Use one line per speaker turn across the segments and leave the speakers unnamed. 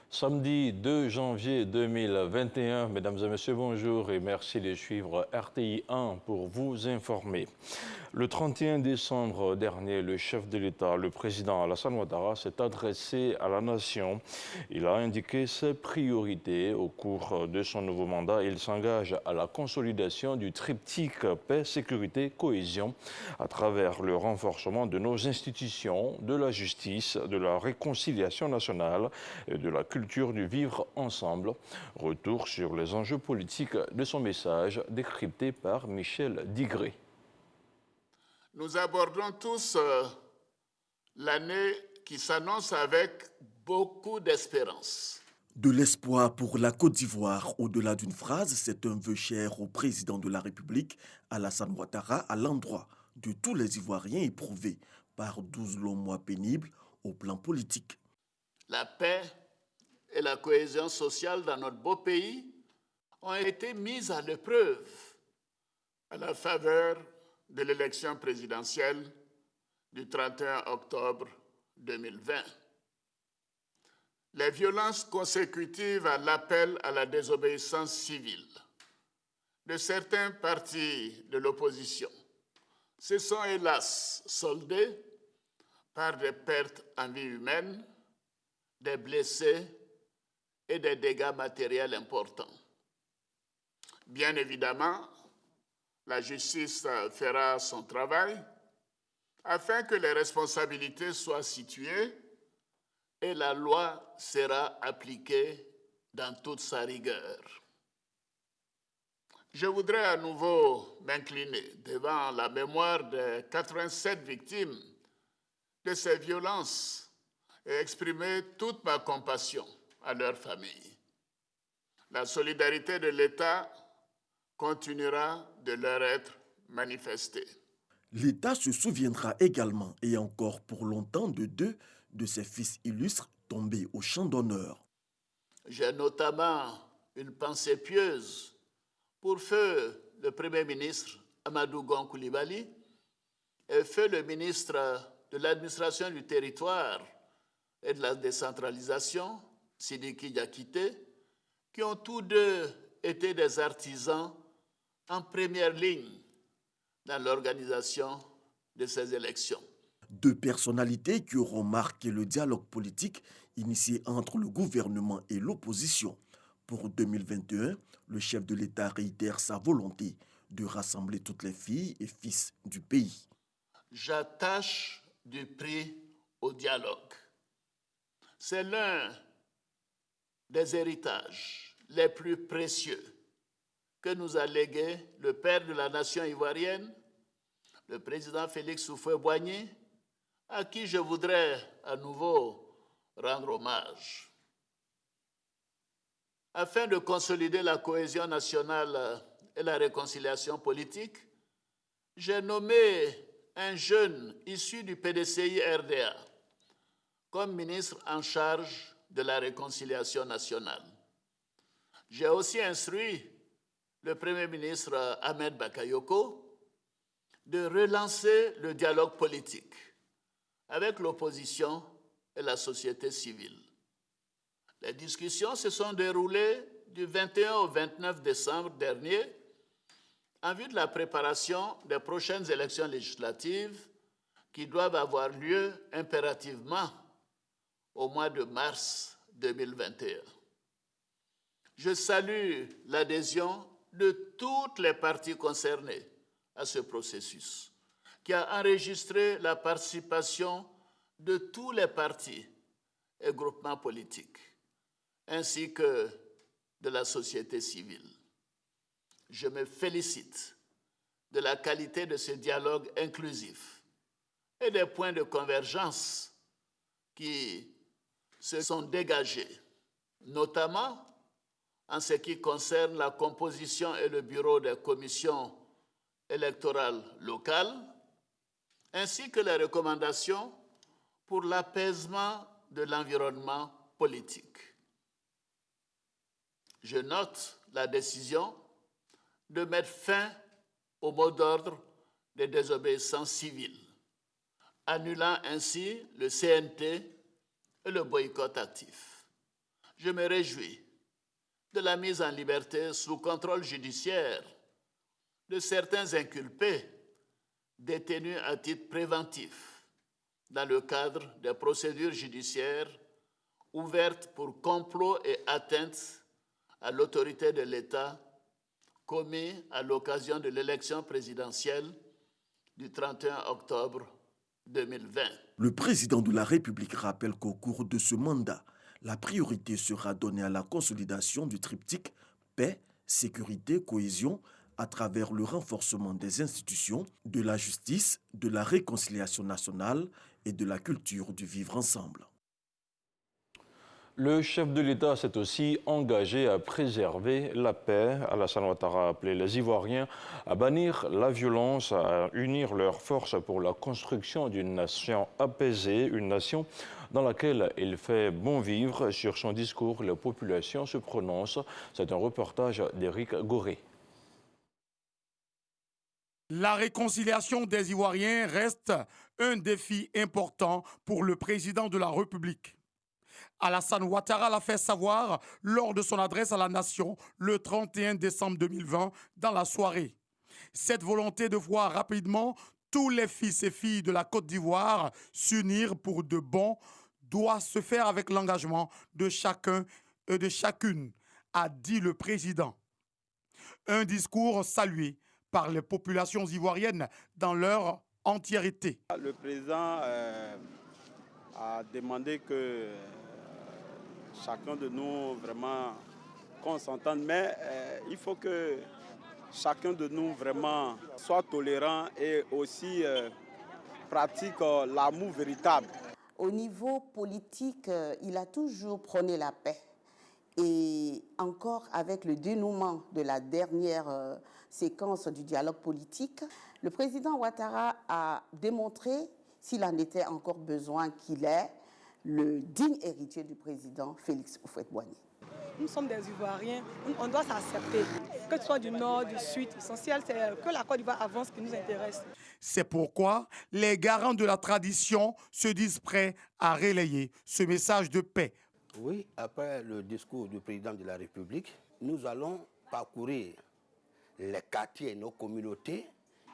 Samedi 2 janvier 2021, mesdames et messieurs, bonjour et merci de suivre RTI 1 pour vous informer. Le 31 décembre dernier, le chef de l'État, le président Alassane Ouattara, s'est adressé à la nation. Il a indiqué ses priorités au cours de son nouveau mandat. Il s'engage à la consolidation du triptyque paix, sécurité, cohésion à travers le renforcement de nos institutions, de la justice, de la réconciliation nationale et de la culture du vivre ensemble. Retour sur les enjeux politiques de son message décrypté par Michel Digré.
Nous abordons tous l'année qui s'annonce avec beaucoup d'espérance.
De l'espoir pour la Côte d'Ivoire, au-delà d'une phrase, c'est un vœu cher au président de la République, Alassane Ouattara, à l'endroit de tous les Ivoiriens éprouvés par 12 longs mois pénibles au plan politique.
La paix et la cohésion sociale dans notre beau pays ont été mises à l'épreuve à la faveur de l'élection présidentielle du 31 octobre 2020. Les violences consécutives à l'appel à la désobéissance civile de certains partis de l'opposition se sont hélas soldées par des pertes en vie humaine, des blessés et des dégâts matériels importants. Bien évidemment, la justice fera son travail afin que les responsabilités soient situées et la loi sera appliquée dans toute sa rigueur. Je voudrais à nouveau m'incliner devant la mémoire des 87 victimes de ces violences et exprimer toute ma compassion à leurs familles. La solidarité de l'État continuera de leur être manifestée.
L'État se souviendra également et encore pour longtemps de deux de ses fils illustres tombés au champ d'honneur.
J'ai notamment une pensée pieuse pour feu le Premier ministre Amadou Gon Coulibaly et feu le ministre de l'administration du territoire et de la décentralisation, Sidiki Diakité, qui ont tous deux été des artisans en première ligne dans l'organisation de ces élections.
Deux personnalités qui auront marqué le dialogue politique initié entre le gouvernement et l'opposition. Pour 2021, le chef de l'État réitère sa volonté de rassembler toutes les filles et fils du pays.
J'attache du prix au dialogue. C'est l'un des héritages les plus précieux que nous a légué le père de la nation ivoirienne, le président Félix Houphouët-Boigny, à qui je voudrais à nouveau rendre hommage. Afin de consolider la cohésion nationale et la réconciliation politique, j'ai nommé un jeune issu du PDCI-RDA comme ministre en charge de la réconciliation nationale. J'ai aussi instruit le Premier ministre Ahmed Bakayoko de relancer le dialogue politique avec l'opposition et la société civile. Les discussions se sont déroulées du 21 au 29 décembre dernier en vue de la préparation des prochaines élections législatives qui doivent avoir lieu impérativement au mois de mars 2021. Je salue l'adhésion de toutes les parties concernées à ce processus, qui a enregistré la participation de tous les partis et groupements politiques, ainsi que de la société civile. Je me félicite de la qualité de ce dialogue inclusif et des points de convergence qui se sont dégagés, notamment en ce qui concerne la composition et le bureau des commissions électorales locales, ainsi que les recommandations pour l'apaisement de l'environnement politique. Je note la décision de mettre fin au mot d'ordre des désobéissances civiles, annulant ainsi le CNT et le boycott actif. je me réjouis de la mise en liberté sous contrôle judiciaire de certains inculpés détenus à titre préventif dans le cadre des procédures judiciaires ouvertes pour complot et atteinte à l'autorité de l'État commis à l'occasion de l'élection présidentielle du 31 octobre 2020.
Le président de la République rappelle qu'au cours de ce mandat, la priorité sera donnée à la consolidation du triptyque paix, sécurité, cohésion à travers le renforcement des institutions, de la justice, de la réconciliation nationale et de la culture du vivre ensemble.
Le chef de l'État s'est aussi engagé à préserver la paix. Alassane Ouattara a appelé les Ivoiriens à bannir la violence, à unir leurs forces pour la construction d'une nation apaisée, une nation dans laquelle il fait bon vivre. Sur son discours, la population se prononce. C'est un reportage d'Éric Goré.
La réconciliation des Ivoiriens reste un défi important pour le président de la République. Alassane Ouattara l'a fait savoir lors de son adresse à la nation le 31 décembre 2020 dans la soirée. Cette volonté de voir rapidement tous les fils et filles de la Côte d'Ivoire s'unir pour de bon doit se faire avec l'engagement de chacun et de chacune, a dit le président. Un discours salué par les populations ivoiriennes dans leur entièreté.
Le président a demandé que chacun de nous vraiment qu'on s'entende, mais il faut que chacun de nous vraiment soit tolérant et aussi pratique l'amour véritable.
Au niveau politique, il a toujours prôné la paix. Et encore avec le dénouement de la dernière séquence du dialogue politique, le président Ouattara a démontré, s'il en était encore besoin, qu'il est le digne héritier du président Félix Houphouët-Boigny.
Nous sommes des Ivoiriens, on doit s'accepter. Que ce soit du nord, du sud, l'essentiel c'est que la Côte d'Ivoire avance qui nous intéresse.
C'est pourquoi les garants de la tradition se disent prêts à relayer ce message de paix.
Oui, après le discours du président de la République, nous allons parcourir les quartiers, nos communautés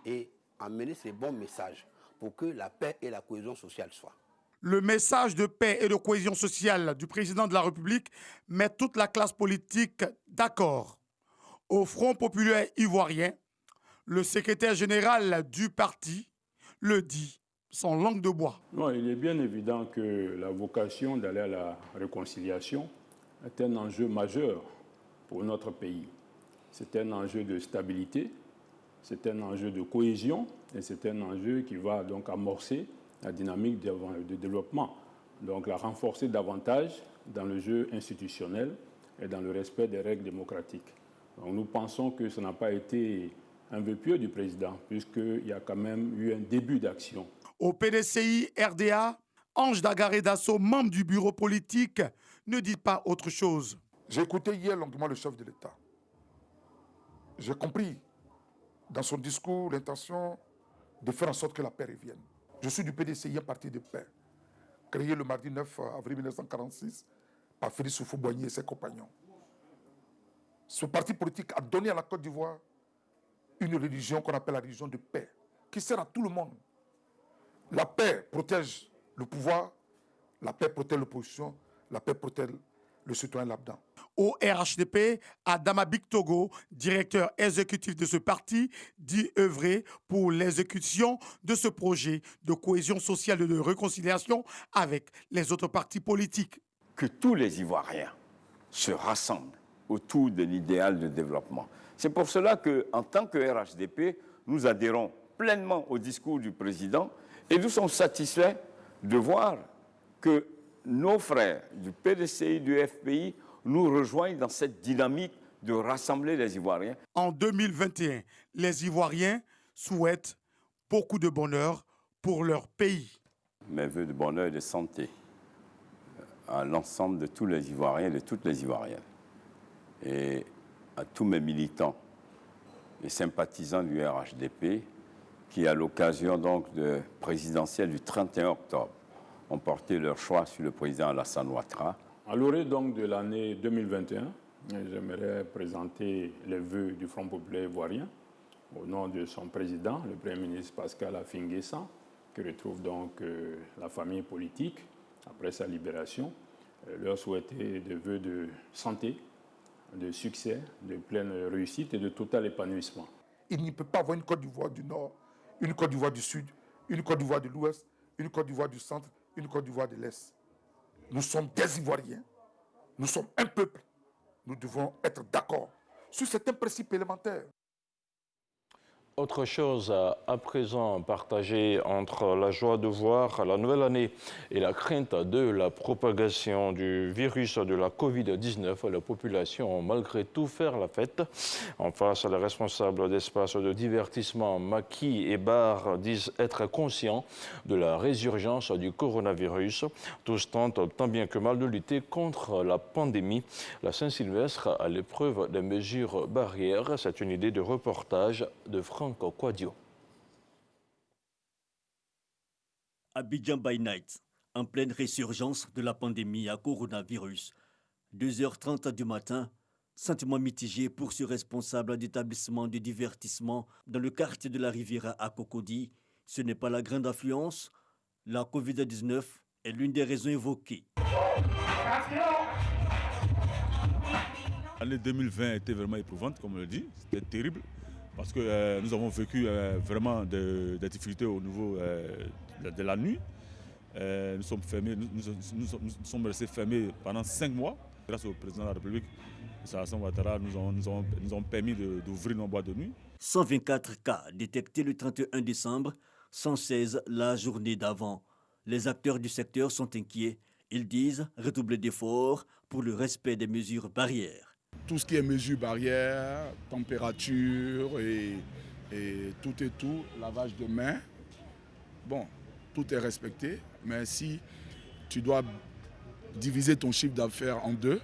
et amener ces bons messages pour que la paix et la cohésion sociale soient.
Le message de paix et de cohésion sociale du président de la République met toute la classe politique d'accord. Au Front populaire ivoirien, le secrétaire général du parti le dit sans langue de bois.
Non, il est bien évident que la vocation d'aller à la réconciliation est un enjeu majeur pour notre pays. C'est un enjeu de stabilité, c'est un enjeu de cohésion et c'est un enjeu qui va donc amorcer la dynamique de développement, donc la renforcer davantage dans le jeu institutionnel et dans le respect des règles démocratiques. Donc nous pensons que ce n'a pas été un vœu pieux du président, puisqu'il y a quand même eu un début d'action.
Au PDCI RDA, Ange Dagaré Dasso, membre du bureau politique, ne dit pas autre chose.
J'ai écouté hier longuement le chef de l'État. J'ai compris dans son discours l'intention de faire en sorte que la paix revienne. Je suis du PDCI, un parti de paix, créé le mardi 9 avril 1946 par Félix Houphouët-Boigny et ses compagnons. Ce parti politique a donné à la Côte d'Ivoire une religion qu'on appelle la religion de paix, qui sert à tout le monde. La paix protège le pouvoir, la paix protège l'opposition, la paix protège le citoyen lambda.
Au RHDP, Adama Bictogo, directeur exécutif de ce parti, dit œuvrer pour l'exécution de ce projet de cohésion sociale et de réconciliation avec les autres partis politiques.
Que tous les Ivoiriens se rassemblent autour de l'idéal de développement. C'est pour cela qu'en tant que RHDP, nous adhérons pleinement au discours du président et nous sommes satisfaits de voir que nos frères du PDCI, du FPI, nous rejoignent dans cette dynamique de rassembler les Ivoiriens.
En 2021, les Ivoiriens souhaitent beaucoup de bonheur pour leur pays.
Mes vœux de bonheur et de santé à l'ensemble de tous les Ivoiriens et de toutes les Ivoiriennes. Et à tous mes militants et sympathisants du RHDP qui, à l'occasion donc de présidentielle du 31 octobre, ont porté leur choix sur le président Alassane Ouattara.
À l'orée donc de l'année 2021, j'aimerais présenter les vœux du Front populaire ivoirien au nom de son président, le Premier ministre Pascal Affi N'Guessan, qui retrouve donc la famille politique après sa libération, leur souhaiter des vœux de santé, de succès, de pleine réussite et de total épanouissement.
Il ne peut pas avoir une Côte d'Ivoire du Nord, une Côte d'Ivoire du Sud, une Côte d'Ivoire de l'Ouest, une Côte d'Ivoire du Centre, une Côte d'Ivoire de l'Est. Nous sommes des Ivoiriens, nous sommes un peuple. Nous devons être d'accord sur certains principes élémentaires.
Autre chose à présent partagée entre la joie de voir la nouvelle année et la crainte de la propagation du virus de la Covid-19, la population a malgré tout faire la fête. En face, les responsables d'espaces de divertissement, maquis et bars disent être conscients de la résurgence du coronavirus. Tous tentent tant bien que mal de lutter contre la pandémie. La Saint-Sylvestre à l'épreuve des mesures barrières. C'est une idée de reportage de Franck Quadio.
Abidjan by Night, en pleine résurgence de la pandémie à coronavirus. 2h30 du matin, sentiment mitigé pour ce responsable d'établissement de divertissement dans le quartier de la Riviera à Cocody. Ce n'est pas la grande affluence. La Covid-19 est l'une des raisons évoquées.
L'année 2020 était vraiment éprouvante, comme on le dit. C'était terrible. Parce que nous avons vécu vraiment des difficultés au niveau de la nuit. Nous sommes fermés, nous sommes restés fermés pendant 5 mois. Grâce au président de la République, Alassane Ouattara, nous ont permis d'ouvrir nos boîtes de nuit.
124 cas détectés le 31 décembre, 116 la journée d'avant. Les acteurs du secteur sont inquiets. Ils disent redoubler d'efforts pour le respect des mesures barrières.
Tout ce qui est mesures barrières, température et tout, lavage de mains, bon, tout est respecté. Mais si tu dois diviser ton chiffre d'affaires en deux,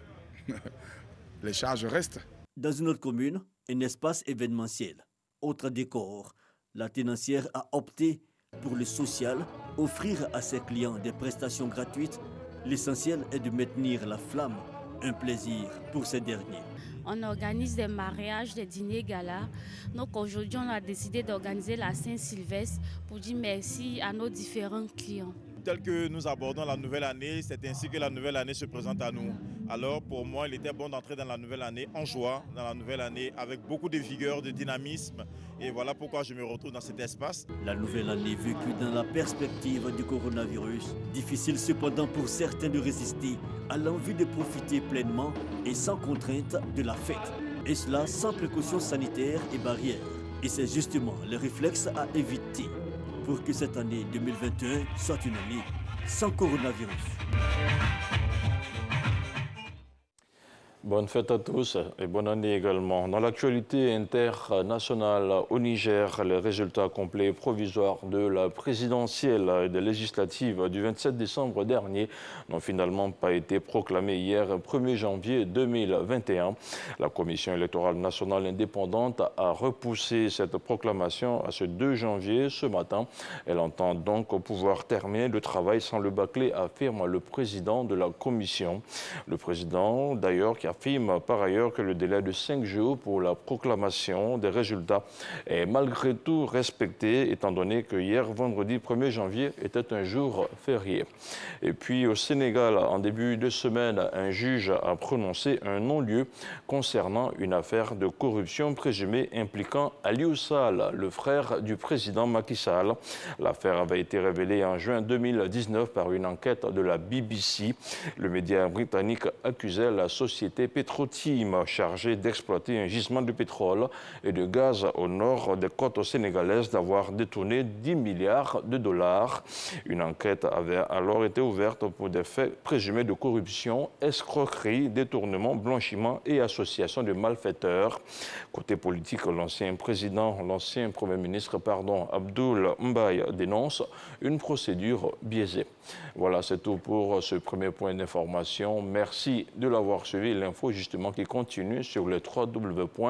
les charges restent.
Dans une autre commune, un espace événementiel. Autre décor, la tenancière a opté pour le social, offrir à ses clients des prestations gratuites. L'essentiel est de maintenir la flamme, un plaisir pour ces derniers.
On organise des mariages, des dîners galas. Donc aujourd'hui, on a décidé d'organiser la Saint-Sylvestre pour dire merci à nos différents clients.
Tel que nous abordons la nouvelle année, c'est ainsi que la nouvelle année se présente à nous. Alors pour moi, il était bon d'entrer dans la nouvelle année en joie, dans la nouvelle année avec beaucoup de vigueur, de dynamisme. Et voilà pourquoi je me retrouve dans cet espace.
La nouvelle année vécue dans la perspective du coronavirus. Difficile cependant pour certains de résister à l'envie de profiter pleinement et sans contrainte de la fête. Et cela sans précautions sanitaires et barrières. Et c'est justement le réflexe à éviter pour que cette année 2021 soit une année sans coronavirus.
Bonne fête à tous et bonne année également. Dans l'actualité internationale au Niger, les résultats complets et provisoires de la présidentielle et des législatives du 27 décembre dernier n'ont finalement pas été proclamés hier, 1er janvier 2021. La Commission électorale nationale indépendante a repoussé cette proclamation à ce 2 janvier ce matin. Elle entend donc pouvoir terminer le travail sans le bâcler, affirme le président de la Commission. Le président, d'ailleurs, qui affirme par ailleurs que le délai de 5 jours pour la proclamation des résultats est malgré tout respecté, étant donné que hier, vendredi 1er janvier, était un jour férié. Et puis au Sénégal, en début de semaine, un juge a prononcé un non-lieu concernant une affaire de corruption présumée impliquant Aliou Sall, le frère du président Macky Sall. L'affaire avait été révélée en juin 2019 par une enquête de la BBC. Le média britannique accusait la société Petro-Tim, chargée d'exploiter un gisement de pétrole et de gaz au nord des côtes sénégalaises, d'avoir détourné 10 milliards de dollars. Une enquête avait alors été ouverte pour des faits présumés de corruption, escroquerie, détournement, blanchiment et association de malfaiteurs. Côté politique, l'ancien Premier ministre, Abdoul Mbaye, dénonce une procédure biaisée. Voilà, c'est tout pour ce premier point d'information. Merci de l'avoir suivi. L'info justement qui continue sur le www.rti.ci.